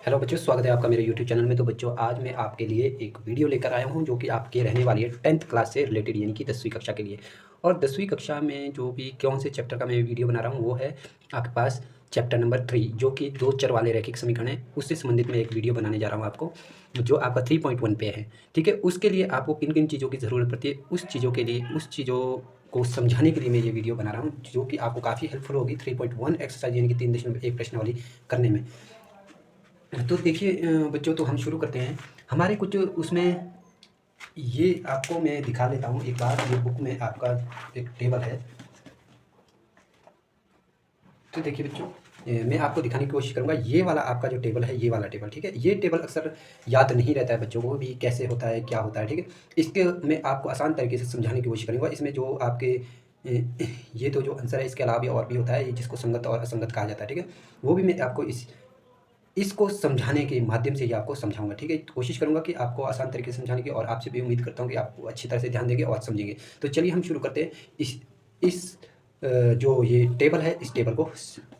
Hello बच्चों, स्वागत है आपका मेरे यूट्यूब चैनल में। तो बच्चों, आज मैं आपके लिए एक वीडियो लेकर आया हूं जो कि आपके रहने वाली है 10th क्लास से रिलेटेड, यानी कि 10वीं कक्षा के लिए। और 10वीं कक्षा में जो भी कौन से चैप्टर का मैं वीडियो बना रहा हूं वो है आपके पास चैप्टर नंबर 3, जो कि दो चर वाले रैखिक समीकरण है। उससे संबंधित मैं एक वीडियो बनाने जा रहा हूँ आपको, जो आपका 3.1 पे है। ठीक है, उसके लिए आपको किन किन चीज़ों की ज़रूरत पड़ती है, उस चीज़ों के लिए, उस चीज़ों को समझाने के लिए मैं ये वीडियो बना रहा हूँ, जो कि आपको काफ़ी हेल्पफुल होगी 3.1 एक्सरसाइज, यानी कि 3.1 प्रश्नावली करने में। तो देखिए बच्चों, तो हम शुरू करते हैं। हमारे कुछ उसमें ये आपको मैं दिखा लेता हूँ एक बार। ये बुक में आपका एक टेबल है। तो देखिए बच्चों, मैं आपको दिखाने की कोशिश करूँगा। ये वाला आपका जो टेबल है, ये वाला टेबल, ठीक है। ये टेबल अक्सर याद नहीं रहता है बच्चों को भी, कैसे होता है, क्या होता है, ठीक है। इसके मैं आपको आसान तरीके से समझाने की कोशिश करूँगा। इसमें जो आपके ये तो जो आंसर है, इसके अलावा भी और भी होता है, ये जिसको संगत और असंगत कहा जाता है, ठीक है। वो भी मैं आपको इसको समझाने के माध्यम से ही आपको समझाऊँगा, ठीक है। तो कोशिश करूँगा कि आपको आसान तरीके से समझाने की, और आपसे भी उम्मीद करता हूँ कि आप अच्छी तरह से ध्यान देंगे और समझेंगे। तो चलिए हम शुरू करते हैं इस जो ये टेबल है, इस टेबल को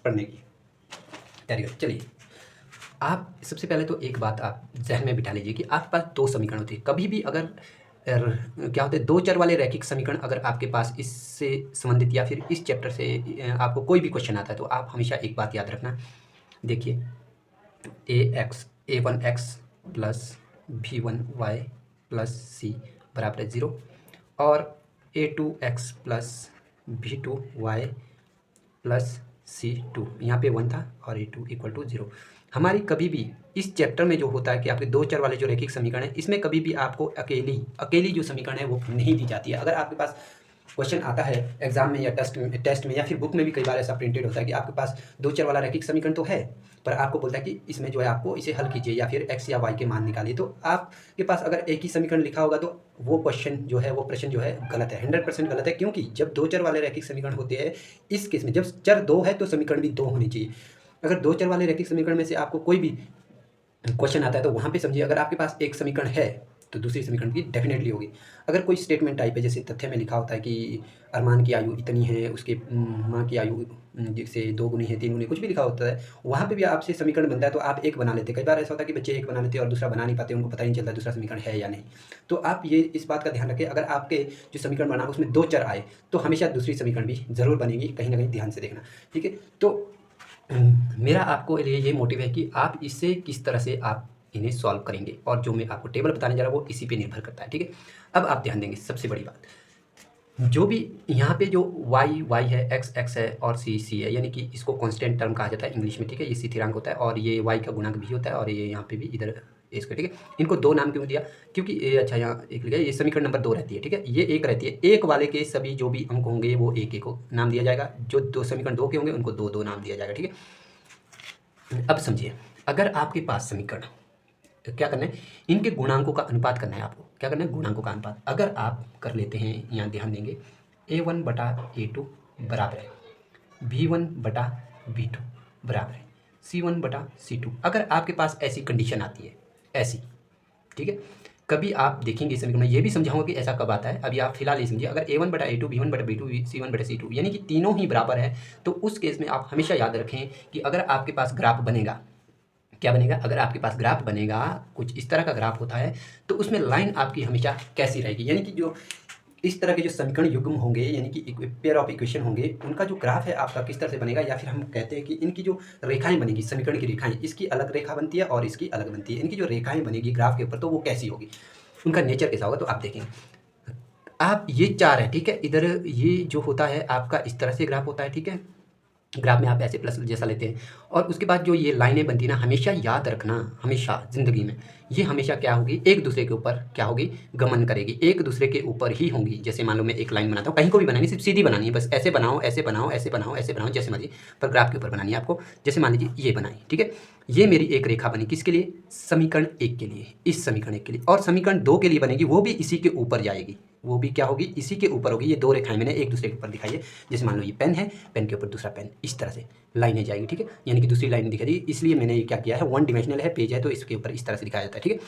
पढ़ने की तैयारी करें। चलिए, आप सबसे पहले तो एक बात आप ज़हन में बिठा लीजिए कि आपके पास दो समीकरण होते हैं। कभी भी अगर क्या होता है, दो चर वाले रैखिक समीकरण अगर आपके पास इससे संबंधित या फिर इस चैप्टर से आपको कोई भी क्वेश्चन आता है, तो आप हमेशा एक बात याद रखना। देखिए, a1x plus b1y plus c बराबर है 0, और a2x plus b2y plus c2, यहाँ पे 1 था और a2 इक्वल टू 0। हमारी कभी भी इस चैप्टर में जो होता है कि आपके दो चर वाले जो रैखिक समीकरण है, इसमें कभी भी आपको अकेली जो समीकरण है वो नहीं दी जाती है। अगर आपके पास क्वेश्चन आता है एग्जाम में या टेस्ट में या फिर बुक में भी कई बार ऐसा प्रिंटेड होता है कि आपके पास दो चर वाला रैखिक समीकरण तो है, पर आपको बोलता है कि इसमें जो है आपको इसे हल कीजिए या फिर x या y के मान निकालिए। तो आपके पास अगर एक ही समीकरण लिखा होगा तो वो क्वेश्चन जो है, वो प्रश्न जो है गलत है, 100% गलत है। क्योंकि जब दो चर वाले रैखिक समीकरण होते हैं, इस केस में जब चर दो है तो समीकरण भी दो होने चाहिए। अगर दो चर वाले रैखिक समीकरण में से आपको कोई भी क्वेश्चन आता है तो वहाँ पे समझिए, अगर आपके पास एक समीकरण है तो दूसरी समीकरण की डेफिनेटली होगी। अगर कोई स्टेटमेंट टाइप है, जैसे तथ्य में लिखा होता है कि अरमान की आयु इतनी है, उसके माँ की आयु जैसे 2 गुनी है, 3 गुनी, कुछ भी लिखा होता है, वहाँ पे भी आपसे समीकरण बनता है तो आप एक बना लेते हैं। कई बार ऐसा होता है कि बच्चे एक बना लेते हैं और दूसरा बना नहीं पाते, उनको पता ही नहीं चलता दूसरा समीकरण है या नहीं। तो आप ये इस बात का ध्यान रखें, अगर आपके जो समीकरण बना उसमें दो चर आए तो हमेशा दूसरी समीकरण भी ज़रूर बनेगी, कहीं ना कहीं ध्यान से देखना, ठीक है। तो मेरा आपको लिए ये मोटिव है कि आप इससे किस तरह से आप इन्हें सॉल्व करेंगे, और जो मैं आपको टेबल बताने जा रहा हूँ वो इसी पे निर्भर करता है, ठीक है। अब आप ध्यान देंगे, सबसे बड़ी बात, जो भी यहाँ पे जो y है, x है और c है, यानी कि इसको कांस्टेंट टर्म कहा जाता है इंग्लिश में, ठीक है। ये स्थिरांक होता है और ये y का गुणांक भी होता है, और ये यहाँ पे भी इधर इसको, ठीक है। इनको दो नाम क्यों दिया, क्योंकि ये अच्छा यहाँ एक लिखा है, ये समीकरण नंबर 2 रहती है, ठीक है। ये एक रहती है, एक वाले के सभी जो भी अंक होंगे वो एक एक को नाम दिया जाएगा, जो दो समीकरण 2 के होंगे उनको दो दो नाम दिया जाएगा, ठीक है। अब समझिए, अगर आपके पास समीकरण, तो क्या करना है, इनके गुणांकों का अनुपात करना है आपको। क्या करना है, गुणांकों का अनुपात। अगर आप कर लेते हैं, यहाँ ध्यान देंगे, a1 बटा a2 बराबर है b1 बटा b2 बराबर है c1 बटा c2। अगर आपके पास ऐसी कंडीशन आती है, ऐसी, ठीक है, कभी आप देखेंगे इस समीकरण में, ये भी समझाऊंगा कि ऐसा कब आता है। अभी आप फिलहाल ये समझिए, अगर a1 बटा a2 b1 बटा b2 c1 बटा c2 यानी कि तीनों ही बराबर है, तो उस केस में आप हमेशा याद रखें कि अगर आपके पास ग्राफ बनेगा, क्या बनेगा, अगर आपके पास ग्राफ बनेगा, कुछ इस तरह का ग्राफ होता है, तो उसमें लाइन आपकी हमेशा कैसी रहेगी, यानी कि जो इस तरह के जो समीकरण युग्म होंगे, यानी कि पेयर ऑफ इक्वेशन होंगे, उनका जो ग्राफ है आपका किस तरह से बनेगा, या फिर हम कहते हैं कि इनकी जो रेखाएं बनेगी, समीकरण की रेखाएं, इसकी अलग रेखा बनती है और इसकी अलग बनती है। इनकी जो रेखाएं बनेगी ग्राफ के ऊपर, तो वो कैसी होगी, उनका नेचर कैसा होगा, तो आप देखेंगे। आप ये चार है, ठीक है, इधर ये जो होता है आपका इस तरह से ग्राफ होता है, ठीक है। ग्राफ में आप ऐसे प्लस जैसा लेते हैं, और उसके बाद जो ये लाइनें बनती है ना, हमेशा याद रखना, हमेशा ज़िंदगी में ये हमेशा क्या होगी, एक दूसरे के ऊपर क्या होगी, गमन करेगी, एक दूसरे के ऊपर ही होंगी। जैसे मान लो मैं एक लाइन बनाता हूँ, कहीं को भी बनानी, सिर्फ सीधी बनानी है, बस ऐसे बनाओ, ऐसे बनाओ, ऐसे बनाओ, ऐसे बनाओ, जैसे मर्जी, पर ग्राफ के ऊपर बनानी है आपको। जैसे मान लीजिए ये बनाई, ठीक है, ये मेरी एक रेखा बनी, किसके लिए, समीकरण 1 के लिए, इस समीकरण 1 के लिए, और समीकरण 2 के लिए बनेगी, वो भी इसी के ऊपर जाएगी, वो भी क्या होगी, इसी के ऊपर होगी। ये दो रेखाएं मैंने एक दूसरे के ऊपर दिखाई है। जैसे मान लो ये पेन है, पेन के ऊपर दूसरा पेन, इस तरह से लाइनें जाएगी, ठीक है, यानी कि दूसरी लाइन दिखा दी, इसलिए मैंने ये क्या किया है, वन डिमेंशनल है, पेज है, तो इसके ऊपर इस तरह से दिखाया जाता है, ठीक है।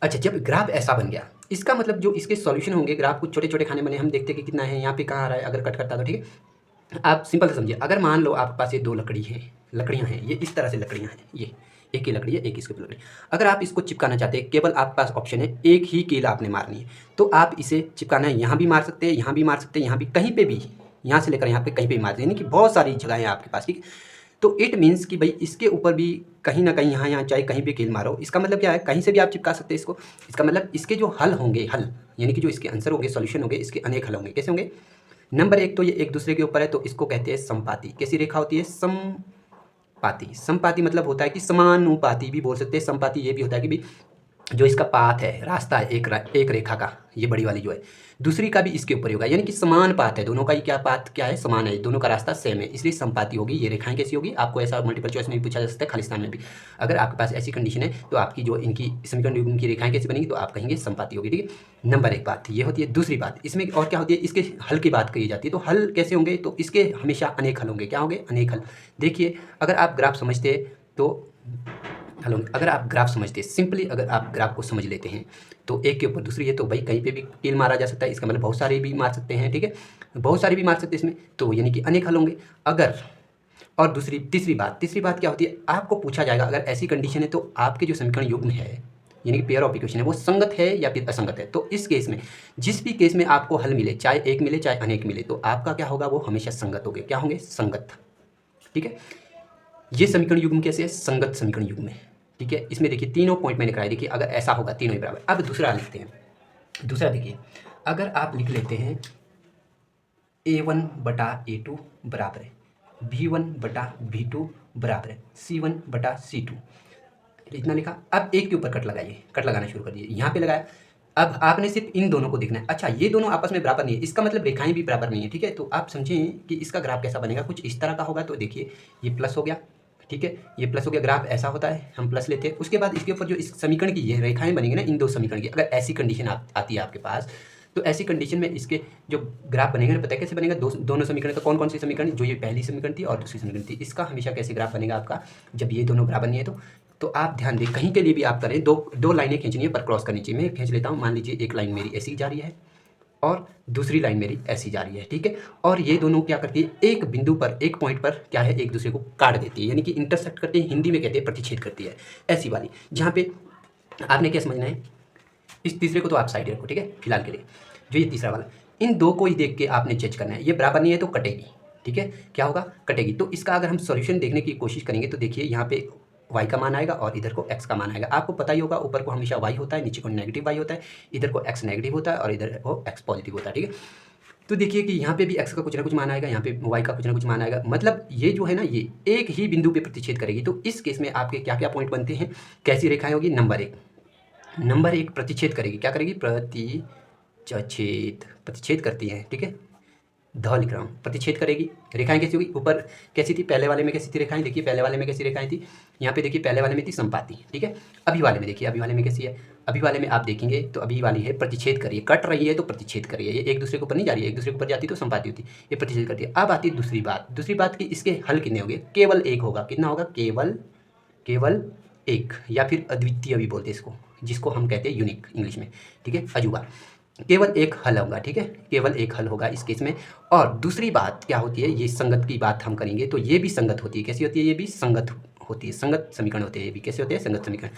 अच्छा, जब ग्राफ ऐसा बन गया, इसका मतलब जो इसके सॉल्यूशन होंगे, ग्राफ कुछ छोटे छोटे खाने बने, हम देखते हैं कि कितना है, यहाँ पे कहाँ आ रहा है, अगर कट करता तो, ठीक है। आप सिंपल से समझिए, अगर मान लो आपके पास ये दो लकड़ियाँ हैं, ये इस तरह से लकड़ियाँ हैं, ये एक ही लकड़ी है, एक इसके ऊपर लकड़ी। अगर आप इसको चिपकाना चाहते हैं, केवल आपके पास ऑप्शन है एक ही कील आपने मारनी है, तो आप इसे चिपकाना है, यहाँ भी मार सकते हैं, यहाँ भी मार सकते हैं, यहाँ भी, कहीं पे भी, यहाँ से लेकर यहाँ पे कहीं पे भी मार सकते हैं, यानी कि बहुत सारी जगह है आपके पास, ठीक। तो इट मीन्स कि भाई इसके ऊपर भी कहीं ना कहीं, यहाँ चाहे कहीं भी कील मारो, इसका मतलब क्या है, कहीं से भी आप चिपका सकते हैं इसको। इसका मतलब इसके जो हल होंगे, हल यानी कि जो इसके आंसर होंगे, सॉल्यूशन होंगे, इसके अनेक हल होंगे। कैसे होंगे? नंबर एक तो ये एक दूसरे के ऊपर है, तो इसको कहते हैं समपाती। कैसी रेखा होती है? समपाती। समपाती मतलब होता है कि समानुपाती भी बोल सकते हैं। समपाती ये भी होता है कि भी जो इसका पाथ है, रास्ता है एक रेखा का, ये बड़ी वाली जो है, दूसरी का भी इसके ऊपर ही होगा, यानी कि समान पाथ है, दोनों का ही क्या पाथ क्या है, समान है, दोनों का रास्ता सेम है, इसलिए समपाती होगी। ये रेखाएं कैसी होगी? आपको ऐसा मल्टीपल चॉइस में भी पूछा जा सकता है, खालिस्तान में भी। अगर आपके पास ऐसी कंडीशन है तो आपकी जो इनकी समीकरण युग्म की रेखाएं कैसी बनेगी? तो आप कहेंगे समपाती होगी, ठीक है। नंबर एक बात ये होती है। दूसरी बात इसमें और क्या होती है, इसके हल की बात कही जाती है। तो हल कैसे होंगे? तो इसके हमेशा अनेक हल होंगे। क्या होंगे? अनेक हल। देखिए, अगर आप ग्राफ समझते तो हेलो, अगर आप ग्राफ समझते हैं, सिंपली अगर आप ग्राफ को समझ लेते हैं, तो एक के ऊपर दूसरी है, तो भाई कहीं पे भी कील मारा जा सकता है, इसका मतलब बहुत सारे भी मार सकते हैं, ठीक है, बहुत सारे भी मार सकते हैं इसमें, तो यानी कि अनेक हल होंगे। अगर और तीसरी बात क्या होती है, आपको पूछा जाएगा अगर ऐसी कंडीशन है तो आपके जो समीकरण युग्म है, यानी कि पेयर ऑफ इक्वेशन है, वो संगत है या फिर असंगत है। तो इस केस में, जिस भी केस में आपको हल मिले, चाहे एक मिले चाहे अनेक मिले, तो आपका क्या होगा? वो हमेशा संगत होंगे। क्या होंगे? संगत, ठीक है। ये समीकरण युग्म कैसे है? संगत समीकरण युग्म है, ठीक है। इसमें देखिए तीनों पॉइंट मैंने कराए, देखिए अगर ऐसा होगा तीनों ही बराबर। अब दूसरा लिखते हैं। दूसरा देखिए, अगर आप लिख लेते हैं A1/A2 बराबर है B1/B2 बराबर है C1/C2, इतना लिखा। अब एक के ऊपर कट लगाइए, कट लगाना शुरू कर दिए, यहाँ पे लगाया। अब आपने सिर्फ इन दोनों को देखना है। अच्छा, ये दोनों आपस में बराबर नहीं है, इसका मतलब रेखाएं भी बराबर नहीं है, ठीक है। तो आप समझें कि इसका ग्राफ कैसा बनेगा, कुछ इस तरह का होगा। तो देखिए ये प्लस हो गया, ठीक है, ये प्लस हो गया, ग्राफ ऐसा होता है, हम प्लस लेते हैं। उसके बाद इसके ऊपर जो इस समीकरण की ये रेखाएं बनेंगी ना, इन दो समीकरण की, अगर ऐसी कंडीशन आती है आपके पास, तो ऐसी कंडीशन में इसके जो ग्राफ बनेगा ना, पता है कैसे बनेगा? दोनों समीकरण का कौन सी समीकरण? जो ये पहली समीकरण थी और दूसरी समीकरण थी, इसका हमेशा कैसे ग्राफ बनेगा आपका? जब ये दोनों बराबर नहीं है तो आप ध्यान दें, कहीं के लिए भी आप करें, दो लाइनें खींचनी है पर क्रॉस करनी चाहिए। मैं खींच लेता हूँ, मान लीजिए एक लाइन मेरी ऐसी जा रही है और दूसरी लाइन मेरी ऐसी जा रही है, ठीक है। और ये दोनों क्या करती है? एक बिंदु पर, एक पॉइंट पर क्या है, एक दूसरे को काट देती है, यानी कि इंटरसेक्ट करती है, हिंदी में कहते हैं प्रतिच्छेद करती है, ऐसी वाली। जहाँ पे आपने क्या समझना है, इस तीसरे को तो आप साइड रखो, ठीक है, फिलहाल के लिए। जो ये तीसरा वाला, इन दो को ही देख के आपने जज करना है। ये बराबर नहीं है तो कटेगी, ठीक है, क्या होगा? कटेगी। तो इसका अगर हम सॉल्यूशन देखने की कोशिश करेंगे तो देखिए यहाँ पे y का मान आएगा और इधर को x का मान आएगा। आपको पता ही होगा, ऊपर को हमेशा y होता है, नीचे को नेगेटिव y होता है, इधर को x नेगेटिव होता है और इधर को x पॉजिटिव होता है, ठीक है। तो देखिए कि यहाँ पे भी x का कुछ ना कुछ मान आएगा, यहाँ पे y का कुछ ना कुछ मान आएगा। मतलब ये जो है ना, ये एक ही बिंदु पे प्रतिच्छेद करेगी। तो इस केस में आपके क्या क्या पॉइंट बनते हैं, कैसी रेखाएं होगी? नंबर एक प्रतिच्छेद करेगी। क्या करेगी? प्रतिच्छेद करती है, ठीक है, ध लिख रहा हूँ, प्रतिच्छेद करेगी। रेखाएं कैसी होगी? ऊपर कैसी थी? पहले वाले में कैसी थी रेखाएं? देखिए पहले वाले में कैसी रेखाएं थी, यहाँ पे देखिए पहले वाले में थी समपाती, ठीक है। अभी वाले में देखिए, अभी वाले में कैसी है? अभी वाले में आप देखेंगे तो अभी वाली है प्रतिच्छेद करिए, कट रही है तो प्रतिच्छेद करिए। ये एक दूसरे के ऊपर नहीं जा रही है, एक दूसरे के ऊपर जाती तो समपाती होती, ये प्रतिच्छेद करती है। अब आती है दूसरी बात कि इसके हल कितने होंगे? केवल एक होगा। कितना होगा? केवल एक, या फिर अद्वितीय भी बोलते हैं इसको, जिसको हम कहते हैं यूनिक इंग्लिश में, ठीक है, अजूबा। केवल एक हल होगा, ठीक है, केवल एक हल होगा इस केस में। और दूसरी बात क्या होती है, ये संगत की बात हम करेंगे तो ये भी संगत होती है। कैसी होती है? ये भी संगत होती है, संगत समीकरण होते हैं, ये भी कैसे होते हैं? संगत समीकरण।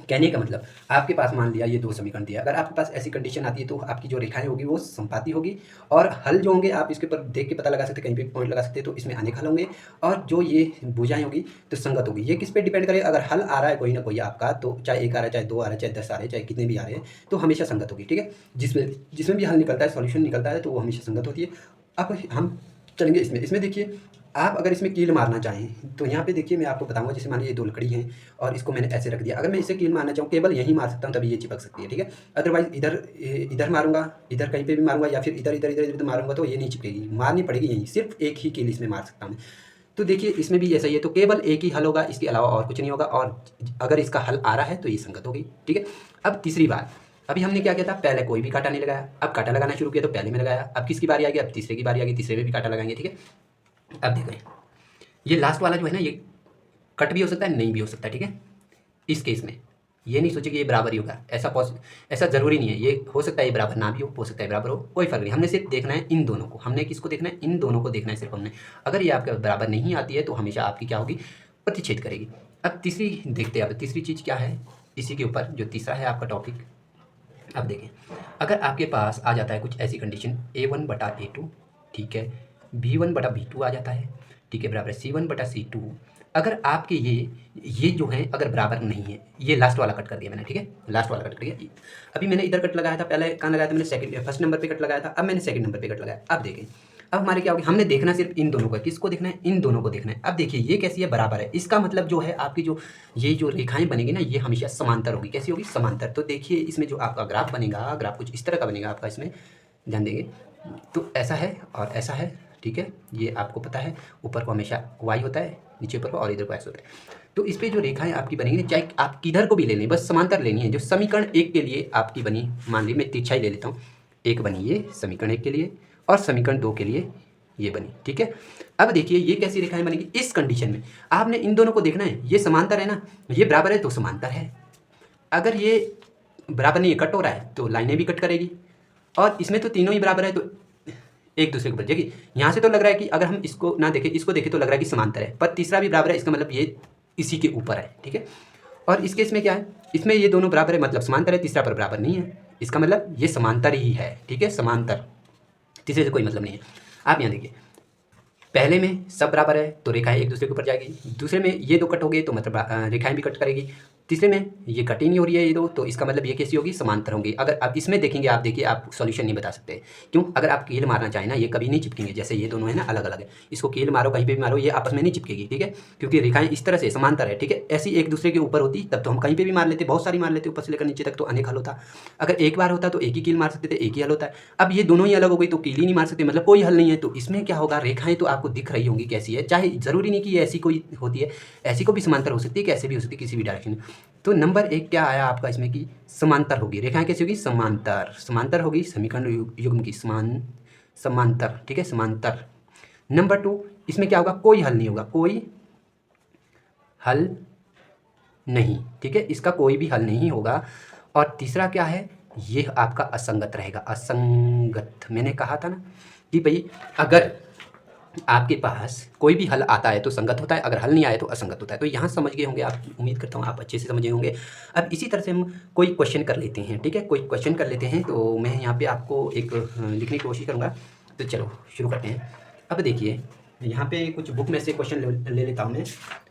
कहने का मतलब, आपके पास मान लिया ये दो समीकरण दिया, अगर आपके पास ऐसी कंडीशन आती है तो आपकी जो रेखाएं होगी वो संपाती होगी, और हल जो होंगे आप इसके ऊपर देख के पता लगा सकते हैं, कहीं पे पॉइंट लगा सकते हैं, तो इसमें अनेक हल होंगे। और जो ये भुजाएं होगी तो संगत होगी। ये किस पे डिपेंड करेगा? अगर हल आ रहा है कोई ना कोई आपका, तो चाहे एक आ रहा है, चाहे दो आ रहा है, चाहे 10 आ रहे हैं, चाहे कितने भी आ रहे हैं, तो हमेशा संगत होगी, ठीक है। जिसमें भी हल निकलता है, सॉल्यूशन निकलता है, तो वो हमेशा संगत होती है। अब हम चलेंगे इसमें देखिए, आप अगर इसमें कील मारना चाहें तो यहाँ पे देखिए मैं आपको बताऊंगा। जैसे मान लीजिए ये दो लकड़ी हैं और इसको मैंने ऐसे रख दिया, अगर मैं इसे कील मारना चाहूँ, केवल यहीं मार सकता हूँ, तभी ये चिपक सकती है, ठीक है। अदरवाइज इधर मारूंगा, इधर कहीं पे भी मारूंगा, या फिर इधर मारूंगा, तो ये नहीं चिपकेगी, मारनी पड़ेगी यहीं। सिर्फ एक ही कील इसमें मार सकता हूँ मैं। तो देखिए इसमें भी ऐसा ही है, तो केवल एक ही हल होगा, इसके अलावा और कुछ नहीं होगा। और अगर इसका हल आ रहा है तो ये संगत होगी, ठीक है। अब तीसरी बात, अभी हमने क्या किया था? पहले कोई भी कांटा नहीं लगाया, अब कांटा लगाना शुरू किया तो पहले में लगाया। अब किसकी बारी आ गई? अब तीसरे की बारी आ गई, तीसरे में भी कांटा लगाएंगे, ठीक है। अब देखें, ये लास्ट वाला जो है ना, ये कट भी हो सकता है, नहीं भी हो सकता, ठीक है। इस केस में ये नहीं सोचे कि ये बराबर ही होगा, ऐसा जरूरी नहीं है। ये हो सकता है ये बराबर ना भी हो सकता है बराबर हो, कोई फर्क नहीं। हमने सिर्फ देखना है इन दोनों को, हमने किसको देखना है? इन दोनों को देखना है सिर्फ हमने। अगर ये आपके बराबर नहीं आती है तो हमेशा आपकी क्या होगी? प्रतिच्छेद करेगी। अब तीसरी देखते हैं, अब तीसरी चीज़ क्या है इसी के ऊपर, जो तीसरा है आपका टॉपिक। अब देखें, अगर आपके पास आ जाता है कुछ ऐसी कंडीशन A1/A2, ठीक है, B1/B2 आ जाता है, ठीक है, बराबर C1/C2। अगर आपके ये जो है अगर बराबर नहीं है, ये लास्ट वाला कट कर दिया मैंने, ठीक है, लास्ट वाला कट कर दिया। अभी मैंने इधर कट लगाया था, पहले कहाँ लगाया था मैंने, फर्स्ट नंबर पे कट लगाया था, अब मैंने सेकंड नंबर पे कट लगाया। अब देखें, अब हमारे क्या होगी, हमने देखना सिर्फ इन दोनों को, किसको देखना है, इन दोनों को देखना है। अब देखिए ये कैसी है, बराबर है, इसका मतलब जो है आपकी जो ये जो रेखाएं बनेगी ना, ये हमेशा समांतर होगी। कैसी होगी, समांतर। तो देखिए इसमें जो आपका ग्राफ बनेगा, ग्राफ कुछ इस तरह का बनेगा आपका, इसमें ध्यान देंगे तो ऐसा है और ऐसा है, ठीक है, ये आपको पता है, ऊपर को हमेशा y होता है, नीचे ऊपर को, और इधर को x होता है। तो इस पे जो रेखाएं आपकी बनेंगी, चाहे आप किधर को भी ले लें, बस समांतर लेनी है। जो समीकरण 1 के लिए आपकी बनी, मान ली मैं तिरछाई ले लेता हूँ, एक बनी ये समीकरण 1 के लिए, और समीकरण 2 के लिए ये बनी, ठीक है। अब देखिए ये कैसी रेखाएं बनेगी, इस कंडीशन में आपने इन दोनों को देखना है, ये समांतर है ना, ये बराबर है तो समांतर है। अगर ये बराबर नहीं है, कट हो रहा है, तो लाइनें भी कट करेगी, और इसमें तो तीनों ही बराबर है, तो एक दूसरे के ऊपर। देखिए यहाँ से तो लग रहा है कि अगर हम इसको ना देखें, इसको देखें तो लग रहा है कि समांतर है, पर तीसरा भी बराबर है, इसका मतलब ये इसी के ऊपर है, ठीक है। और इसके इसमें क्या है, इसमें ये दोनों बराबर है, मतलब समांतर है, तीसरा पर बराबर नहीं है, इसका मतलब ये समांतर ही है, ठीक है, समांतर, तीसरे से कोई मतलब नहीं है। आप यहाँ देखिए, पहले में सब बराबर है तो रेखाएं एक दूसरे के ऊपर जाएगी, दूसरे में ये दो कट हो गए तो मतलब रेखाएं भी कट करेगी, तीसरे में ये कट ही नहीं हो रही है ये दो, तो इसका मतलब ये कैसी होगी, समांतर होंगी। अगर आप इसमें देखेंगे, आप देखिए आप सॉल्यूशन नहीं बता सकते, क्यों, अगर आप कील मारना चाहें ना, ये कभी नहीं चिपकेंगे, जैसे ये दोनों है ना अलग अलग है, इसको कील मारो कहीं पे भी मारो, ये आपस में नहीं चिपकेगी, ठीक है, क्योंकि रेखाएं इस तरह से समांतर है, ठीक है। ऐसी एक दूसरे के ऊपर होती तब तो हम कहीं पे भी मार लेते, बहुत सारी मार लेते, ऊपर से लेकर नीचे तक, तो अनेक हल होता। अगर एक बार होता तो एक ही कील मार सकते थे, एक ही हल होता है। अब ये दोनों ही अलग हो गई तो कील ही नहीं मार सकते, मतलब कोई हल नहीं है। तो इसमें क्या होगा, रेखाएं तो आपको दिख रही होंगी कैसी है, चाहे जरूरी नहीं कि ये ऐसी कोई होती है, ऐसी को भी समांतर हो सकती है, कैसे भी हो सकती है, किसी भी डायरेक्शन में। तो नंबर 1 क्या आया आपका इसमें कि समांतर होगी, रेखाएं कैसी होगी, समांतर, समांतर होगी, समीकरण युग्म की समांतर, ठीक है, समांतर। नंबर 2, इसमें क्या होगा, कोई हल नहीं होगा, कोई हल नहीं, ठीक है, इसका कोई भी हल नहीं होगा। और तीसरा क्या है, ये आपका असंगत रहेगा, असंगत। मैंने कहा था ना कि भाई अगर आपके पास कोई भी हल आता है तो संगत होता है, अगर हल नहीं आए तो असंगत होता है। तो यहाँ समझ गए होंगे आप, उम्मीद करता हूँ आप अच्छे से समझे होंगे। अब इसी तरह से हम कोई क्वेश्चन कर लेते हैं, ठीक है, कोई क्वेश्चन कर लेते हैं। तो मैं यहाँ पे आपको एक लिखने की कोशिश करूँगा, तो चलो शुरू करते हैं। अब देखिए यहाँ पे कुछ बुक में से क्वेश्चन ले लेता हूँ मैं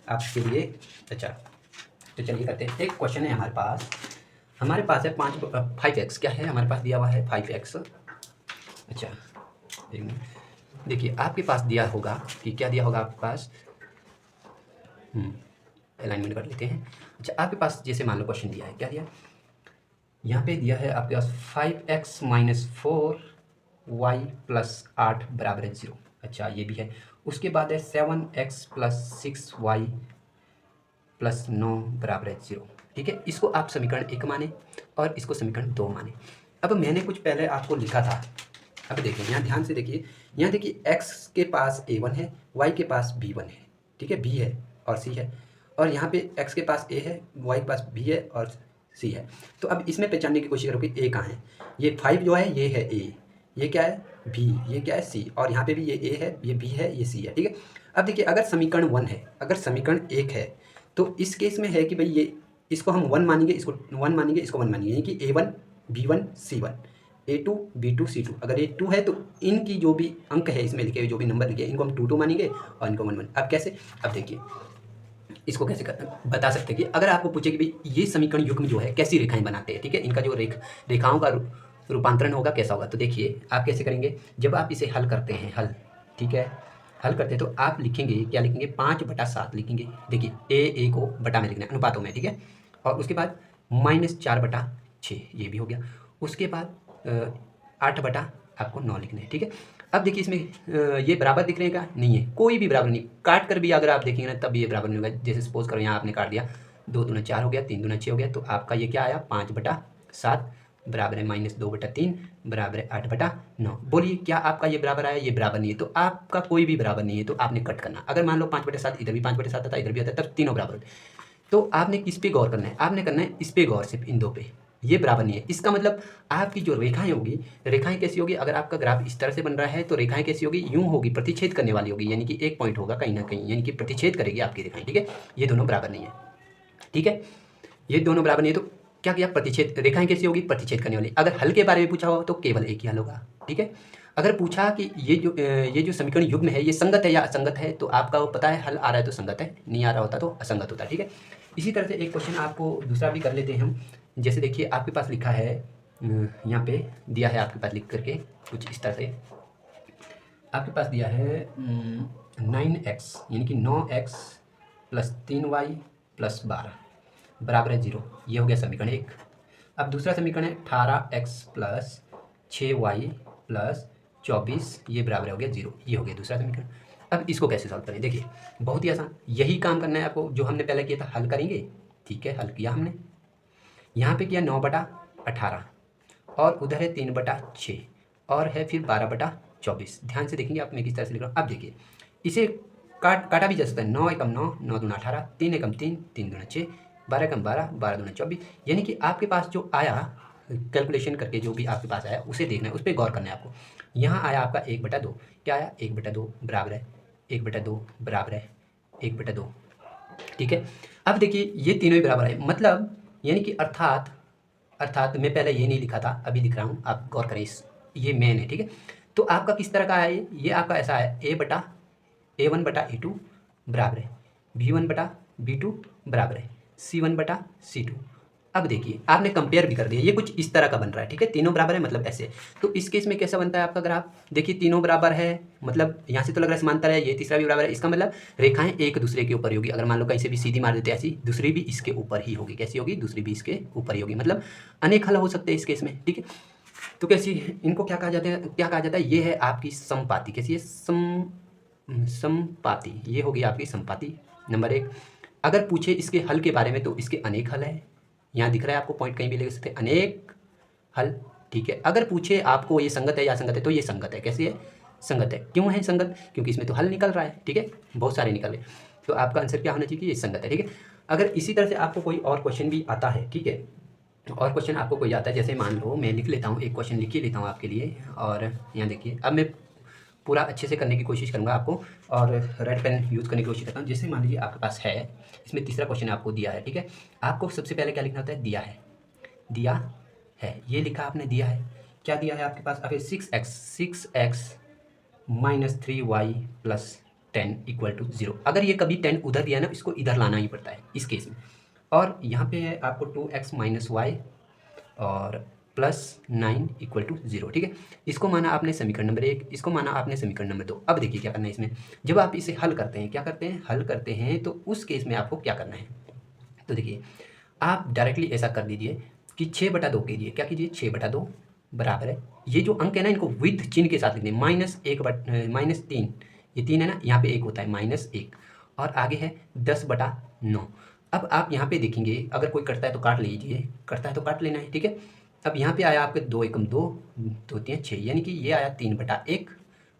आपके लिए। अच्छा, तो चलिए करते हैं। एक क्वेश्चन है हमारे पास है 5x, क्या है हमारे पास दिया हुआ है 5x। अच्छा देखिए आपके पास दिया होगा कि क्या दिया होगा आपके पास, अलाइनमेंट कर लेते हैं। अच्छा आपके पास जैसे मान लो क्वेश्चन दिया है, क्या दिया, यहाँ पे दिया है आपके पास 5x - 4y + 8 = 0। अच्छा ये भी है। उसके बाद है 7x + 6y + 9 = 0, ठीक है। इसको आप समीकरण 1 माने और इसको समीकरण 2 माने। अब मैंने कुछ पहले आपको लिखा था, अब देखिए यहाँ ध्यान से देखिए, यहाँ देखिए x के पास a1 है, y के पास b1 है, ठीक है, b है और c है, और यहाँ पे x के पास a है, y के पास b है और c है। तो अब इसमें पहचानने की कोशिश करो कि a कहाँ है। ये 5 जो है ये है a, ये क्या है b, ये क्या है c, और यहाँ पे भी ये a है, ये b है, ये c है, ठीक है। अब देखिए अगर समीकरण 1 है, अगर समीकरण 1 है, तो इस केस में है कि भाई ये इसको हम 1 मानेंगे, इसको 1 मानेंगे, इसको 1 मानेंगे, यानी कि a1 b1 c1, a2 b2 c2। अगर ये 2 है तो इनकी जो भी अंक है इसमें लिखे हुए जो भी नंबर लिखे इनको हम 2 मानेंगे और इनको 1 अब कैसे, अब देखिए इसको कैसे बता सकते हैं कि अगर आपको पूछे कि भाई ये समीकरण युग्म जो है कैसी रेखाएं बनाते हैं, ठीक है, इनका जो रेखाओं का रूपांतरण होगा कैसा होगा। तो देखिए आप कैसे करेंगे, जब आप इसे हल करते हैं, हल, ठीक है, हल करते हैं तो आप लिखेंगे, क्या लिखेंगे, 5/7 लिखेंगे। देखिए a को बटा में लिखना है, अनुपातों में, ठीक है। और उसके बाद -4/6 ये भी हो गया। उसके बाद 8 आपको 9 लिखना है, ठीक है। अब देखिए इसमें ये बराबर दिख रहे हैं क्या, नहीं है, कोई भी बराबर नहीं, काट कर भी अगर आप देखेंगे ना तब भी ये बराबर नहीं होगा। जैसे सपोज करो यहाँ आपने काट दिया, 2 दूना 4 हो गया, 3 दूना 6 हो गया, तो आपका ये क्या आया 5/7 बराबर है -2/3 बराबर है 8/9। बोलिए क्या आपका ये बराबर आया, ये बराबर नहीं है, तो आपका कोई भी बराबर नहीं है, तो आपने कट करना। अगर मान लो 5/7 इधर भी 5/7 आता, इधर भी आता, तब तीनों बराबर होते। तो आपने किस पे गौर करना है, आपने करना है इस पे गौर, सिर्फ इन दो पे, ये बराबर नहीं है। इसका मतलब आपकी जो रेखाएं होगी, रेखाएं कैसी होगी, अगर आपका ग्राफ इस तरह से बन रहा है तो रेखाएं कैसी होगी, यूँ होगी, प्रतिच्छेद करने वाली होगी, यानी कि एक पॉइंट होगा कहीं ना कहीं, यानी कि प्रतिच्छेद करेगी आपकी रेखाएं, ठीक है। ये दोनों बराबर नहीं है, ठीक है, ये दोनों बराबर नहीं है। तो क्या किया, प्रतिच्छेद, रेखाएं कैसी होगी, प्रतिच्छेद करने वाली। अगर हल के बारे में पूछा हो तो केवल एक ही हल होगा, ठीक है। अगर पूछा कि ये जो समीकरण युग्म है ये संगत है या असंगत है, तो आपका वो पता है हल आ रहा है तो संगत है, नहीं आ रहा होता तो असंगत होता है, ठीक है। इसी तरह से एक क्वेश्चन आपको दूसरा भी कर लेते हैं हम। जैसे देखिए आपके पास लिखा है, यहाँ पे दिया है आपके पास लिख करके कुछ इस तरह से, आपके पास दिया है 9x यानी कि 9x प्लस 3y प्लस 12 बराबर है 0। ये हो गया समीकरण एक। अब दूसरा समीकरण है 18x प्लस 6y प्लस 24, ये बराबर हो गया 0। ये हो गया दूसरा समीकरण। अब इसको कैसे सॉल्व करें, देखिए बहुत ही आसान, यही काम करना है आपको जो हमने पहले किया था, हल करेंगे, ठीक है। हल किया हमने, यहाँ पे किया 9/18 और उधर है 3/6 और है फिर 12/24। ध्यान से देखेंगे आप, मैं किस तरह से लिख रहा हूँ। अब देखिए इसे काटा भी जा सकता है, 9 एकम 9, 9 दूना 18, 3 एकम 3, 3 दूना 6, 12 एकम 12, 12 दूना 24। यानी कि आपके पास जो आया कैलकुलेशन करके जो भी आपके पास आया उसे देखना है, उस पर गौर करना है आपको। यहाँ आया आपका 1/2, क्या आया 1/2 बराबर है 1/2 बराबर है 1/2, ठीक है। अब देखिए ये तीनों ही बराबर है, मतलब यानी कि अर्थात मैं पहले ये नहीं लिखा था, अभी लिख रहा हूँ, आप गौर करें, इस ये मेन है, ठीक है। तो आपका किस तरह का है ये आपका ऐसा है A1/A2 बराबर है B1/B2 बराबर है C1/C2। अब देखिए आपने कंपेयर भी कर दिया, ये कुछ इस तरह का बन रहा है, ठीक है। तीनों बराबर है मतलब ऐसे। तो इस केस में कैसा बनता है आपका ग्राफ, देखिए तीनों बराबर है, मतलब यहाँ से तो लग रहा है समांतर है, ये तीसरा भी बराबर है, इसका मतलब रेखाएं एक दूसरे के ऊपर होगी। अगर मान लो कहीं से भी सीधी मार देते ऐसी, दूसरी भी इसके ऊपर ही होगी। कैसी होगी, दूसरी भी इसके ऊपर ही होगी, मतलब अनेक हल हो सकते हैं इस केस में, ठीक है। तो कैसी, इनको क्या कहा जाता है, क्या कहा जाता है, ये है आपकी समपाती। कैसी है, समपाती, ये होगी आपकी समपाती नंबर एक। अगर पूछे इसके हल के बारे में तो इसके अनेक हल है, यहाँ दिख रहा है आपको पॉइंट, कहीं भी ले सकते हैं, अनेक हल, ठीक है। अगर पूछे आपको ये संगत है या असंगत है तो ये संगत है। कैसी है, संगत है। क्यों है संगत, क्योंकि इसमें तो हल निकल रहा है, ठीक है, बहुत सारे निकल रहे, तो आपका आंसर क्या होना चाहिए कि ये संगत है, ठीक है। अगर इसी तरह से आपको कोई और क्वेश्चन भी आता है, ठीक है, और क्वेश्चन आपको कोई आता है, जैसे मान लो मैं लिख लेता हूँ, एक क्वेश्चन लिख ही लेता हूँ आपके लिए, और यहाँ देखिए अब मैं पूरा अच्छे से करने की कोशिश करूँगा आपको, और रेड पेन यूज़ करने की कोशिश करता हूँ। जैसे मान लीजिए आपके पास है, इसमें तीसरा क्वेश्चन आपको दिया है, ठीक है। आपको सबसे पहले क्या लिखना होता है, दिया है, ये लिखा आपने, दिया है, क्या दिया है आपके पास, अभी 6x minus 3y plus 10 equal to 0। अगर ये कभी 10 उधर दिया है ना, इसको इधर लाना ही पड़ता है इस केस में। और यहाँ पे है आपको 2x माइनस वाई और प्लस 9 इक्वल टू 0, ठीक है। इसको माना आपने समीकरण नंबर 1, इसको माना आपने समीकरण नंबर 2। अब देखिए क्या करना है इसमें, जब आप इसे हल करते हैं, क्या करते हैं, हल करते हैं, तो उस केस में आपको क्या करना है, तो देखिए आप डायरेक्टली ऐसा कर दीजिए कि 6/2 कीजिए, क्या कीजिए, 6/2 बराबर है, ये जो अंक है ना इनको विद चिन्ह के साथ लिख दें, -3, ये 3 है ना, यहाँ पे 1 होता है -1, और आगे है 10/9। अब आप यहाँ पे देखेंगे, अगर कोई करता है तो काट लीजिए, करता है तो काट लेना है, ठीक है। अब यहाँ पे आया आपके 2 एकम 2, 2 3 6, यानी कि ये आया 3/1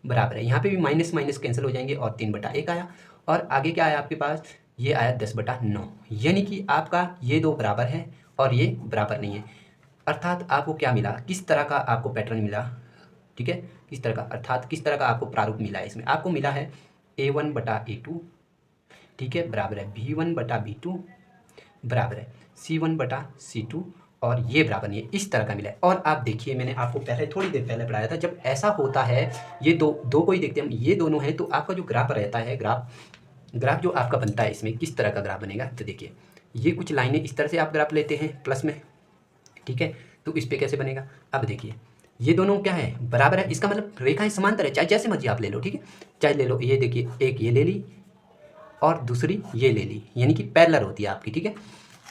बराबर है, यहाँ पे भी माइनस माइनस कैंसिल हो जाएंगे और 3/1 आया, और आगे क्या आया आपके पास, ये आया 10/9, यानी कि आपका ये दो बराबर है और ये बराबर नहीं है। अर्थात आपको क्या मिला, किस तरह का आपको पैटर्न मिला, ठीक है, किस तरह का, अर्थात किस तरह का आपको प्रारूप मिला है, इसमें आपको मिला है A1/A2, ठीक है, बराबर है B1/B2 बराबर है C1/C2, और ये बराबर नहीं है, इस तरह का मिला है। और आप देखिए मैंने आपको पहले थोड़ी देर पहले पढ़ाया था, जब ऐसा होता है, ये दो को ही देखते हैं हम, ये दोनों हैं, तो आपका जो ग्राफ रहता है, ग्राफ जो आपका बनता है, इसमें किस तरह का ग्राफ बनेगा, तो देखिए ये कुछ लाइनें इस तरह से आप ग्राफ लेते हैं प्लस में, ठीक है, तो इस पे कैसे बनेगा। अब देखिए ये दोनों क्या है, बराबर है, इसका मतलब रेखाएं समांतर है, चाहे जैसे मर्जी आप ले लो, ठीक है, चाहे ले लो, ये देखिए एक ये ले ली और दूसरी ये ले ली, यानी कि पैरेलल होती है आपकी, ठीक है।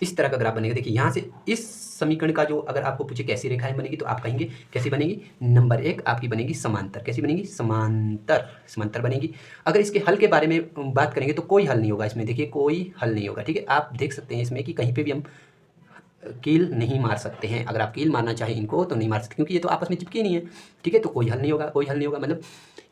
इस तरह का ग्राफ बनेगा। देखिए यहाँ से इस समीकरण का जो अगर आपको पूछे कैसी रेखाएं बनेगी, तो आप कहेंगे कैसी बनेगी, नंबर 1 आपकी बनेगी समांतर। कैसी बनेगी, समांतर बनेगी। अगर इसके हल के बारे में बात करेंगे तो कोई हल नहीं होगा इसमें, देखिए कोई हल नहीं होगा, ठीक है। आप देख सकते हैं इसमें कि कहीं पर भी हम कील नहीं मार सकते हैं, अगर आप कील मारना चाहें इनको तो नहीं मार सकते, क्योंकि ये तो आपस में चिपकी नहीं है, ठीक है। तो कोई हल नहीं होगा, मतलब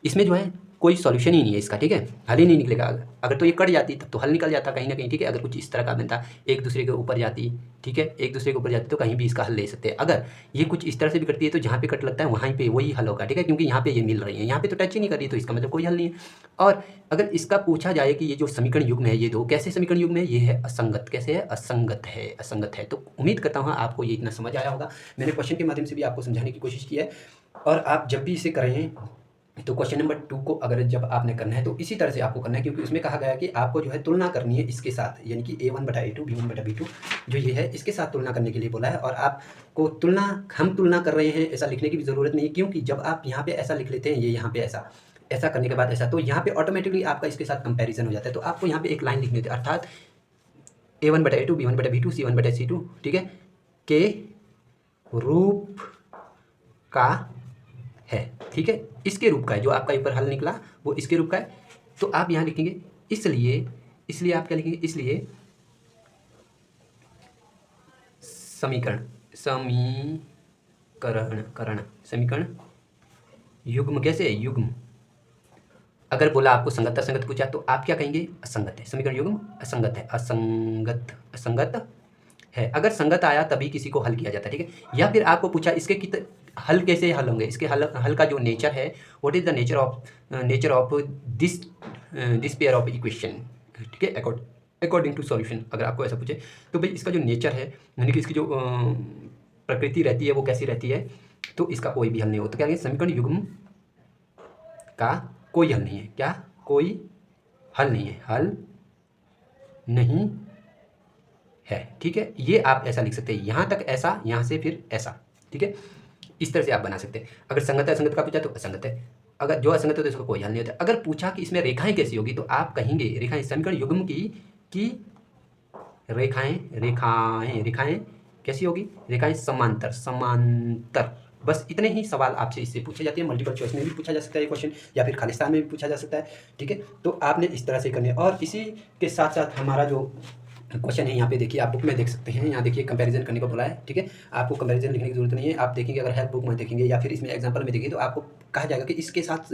इसमें जो है कोई सॉल्यूशन ही नहीं है इसका, ठीक है, हल ही नहीं निकलेगा। अगर तो ये कट जाती तब तो हल निकल जाता कहीं ना कहीं, ठीक है। अगर कुछ इस तरह का बनता, एक दूसरे के ऊपर जाती, ठीक है, एक दूसरे के ऊपर जाती तो कहीं भी इसका हल ले सकते हैं। अगर ये कुछ इस तरह से भी करती है तो जहाँ पे कट लगता है वहीं पे वही हल होगा, ठीक है, क्योंकि यहाँ पे ये मिल रही है, यहाँ पे तो टच ही नहीं कर रही, तो इसका मतलब कोई हल नहीं है। और अगर इसका पूछा जाए कि ये जो समीकरण युग्म है, ये दो कैसे समीकरण युग्म है, ये है असंगत। कैसे है? असंगत है, असंगत है। तो उम्मीद करता हूँ आपको ये इतना समझ आया होगा। मैंने क्वेश्चन के माध्यम से भी आपको समझाने की कोशिश की है, और आप जब भी इसे करें तो क्वेश्चन नंबर 2 को अगर जब आपने करना है तो इसी तरह से आपको करना है, क्योंकि उसमें कहा गया है कि आपको जो है तुलना करनी है इसके साथ, यानी कि A1/A2 B1/B2 जो ये है इसके साथ तुलना करने के लिए बोला है। और आपको तुलना, हम तुलना कर रहे हैं ऐसा लिखने की भी ज़रूरत नहीं है, क्योंकि जब आप यहाँ पे ऐसा लिख लेते हैं, ये यहाँ पे ऐसा ऐसा करने के बाद ऐसा, तो यहाँ पे ऑटोमेटिकली आपका इसके साथ कंपैरिजन हो जाता है। तो आपको यहाँ पे एक लाइन लिखनी होती है, अर्थात A1/A2 B1/B2 C1/C2, ठीक है, के रूप का है, ठीक है, इसके रूप का है। जो आपका ऊपर हल निकला वो इसके रूप का है। तो आप यहाँ लिखेंगे इसलिए आप क्या लिखेंगे? इसलिए समीकरण युग्म। कैसे है? युग्म। अगर बोला आपको संगत असंगत पूछा तो आप क्या कहेंगे? असंगत है। समीकरण युग्म असंगत है, असंगत है। अगर संगत आया तभी किसी को हल किया जाता है, ठीक है। या फिर आपको पूछा इसके हल कैसे हल होंगे, इसके हल का जो नेचर है, what is the nature of this pair of equation, ठीक है, अकॉर्डिंग टू सॉल्यूशन। अगर आपको ऐसा पूछे तो भाई इसका जो नेचर है, यानी कि इसकी जो प्रकृति रहती है वो कैसी रहती है, तो इसका कोई भी हल नहीं हो। तो क्या कहेंगे? समीकरण युग्म का कोई हल नहीं है। क्या? कोई हल नहीं है, हल नहीं है, ठीक है। ये आप ऐसा लिख सकते हैं, यहाँ तक ऐसा, यहाँ से फिर ऐसा, ठीक है। इस तरह से आप बना सकते हैं। अगर संगत है असंगत का पूछा तो असंगत है, अगर जो असंगत है तो इसका कोई हल नहीं होता। अगर पूछा कि इसमें रेखाएं कैसी होगी तो आप कहेंगे रेखाएं, समीकरण युग्म की रेखाएं कैसी होगी? रेखाएं समांतर। बस इतने ही सवाल आपसे इससे पूछे जाते हैं। मल्टीपल चॉइस में भी पूछा जा सकता है ये क्वेश्चन, या फिर खालिस्तान में भी पूछा जा सकता है, ठीक है। तो आपने इस तरह से करने, और इसी के साथ साथ हमारा जो क्वेश्चन है यहाँ पे देखिए, आप बुक में देख सकते हैं, यहाँ देखिए कंपैरिजन करने को बोला है, ठीक है। आपको कंपैरिजन लिखने की जरूरत नहीं है। आप देखेंगे, अगर हेल्प बुक में देखेंगे या फिर इसमें एग्जांपल में देखेंगे तो आपको कहा जाएगा कि इसके साथ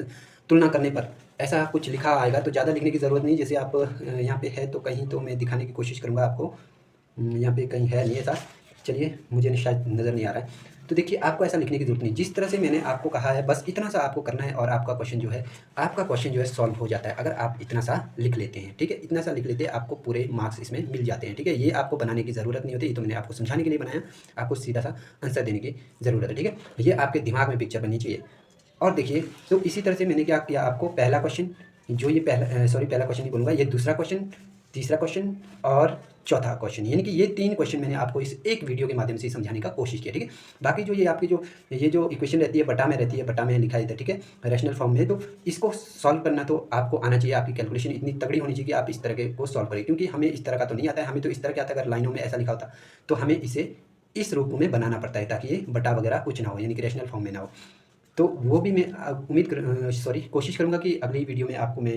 तुलना करने पर ऐसा कुछ लिखा आएगा, तो ज़्यादा लिखने की ज़रूरत नहीं। जैसे आप यहाँ पे है तो कहीं तो मैं दिखाने की कोशिश करूँगा आपको, यहाँ पे कहीं है नहीं ऐसा, चलिए मुझे शायद नज़र नहीं आ रहा है। तो देखिए आपको ऐसा लिखने की जरूरत नहीं, जिस तरह से मैंने आपको कहा है बस इतना सा आपको करना है, और आपका क्वेश्चन जो है सॉल्व हो जाता है, अगर आप इतना सा लिख लेते हैं, ठीक है। इतना सा लिख लेते हैं, आपको पूरे मार्क्स इसमें मिल जाते हैं, ठीक है। ये आपको बनाने की ज़रूरत नहीं होती, ये तो मैंने आपको समझाने के लिए बनाया, आपको सीधा सा आंसर देने की ज़रूरत है, ठीक है। ये आपके दिमाग में पिक्चर बननी चाहिए। और देखिए, तो इसी तरह से मैंने क्या किया, आपको पहला क्वेश्चन, जो ये पहला क्वेश्चन नहीं बोलूँगा, ये दूसरा क्वेश्चन, तीसरा क्वेश्चन और चौथा क्वेश्चन, यानी कि ये 3 क्वेश्चन मैंने आपको इस एक वीडियो के माध्यम से समझाने का कोशिश किया, ठीक है। बाकी जो ये आपकी जो इक्वेशन रहती है बटा में रहती है, बटा में लिखा रहता है, ठीक है, रैशनल फॉर्म में, तो इसको सॉल्व करना तो आपको आना चाहिए। आपकी कैलकुलेशन इतनी तगड़ी होनी चाहिए कि आप इस तरह के को सॉल्व करें, क्योंकि हमें इस तरह का तो नहीं आता है। हमें तो इस तरह क्या आता है, अगर लाइनों में ऐसा लिखा होता तो हमें इसे इस रूप में बनाना पड़ता है, ताकि ये बटा वगैरह कुछ ना हो, यानी कि रैशनल फॉर्म में ना हो। तो वो भी मैं कोशिश करूँगा कि अगली वीडियो में आपको मैं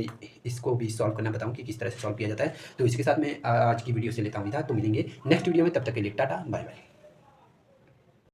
इसको भी सॉल्व करना बताऊँ कि किस तरह से सॉल्व किया जाता है। तो इसके साथ मैं आज की वीडियो से लेता हूँ विदा। तो मिलेंगे नेक्स्ट वीडियो में, तब तक के लिए टाटा बाय बाय।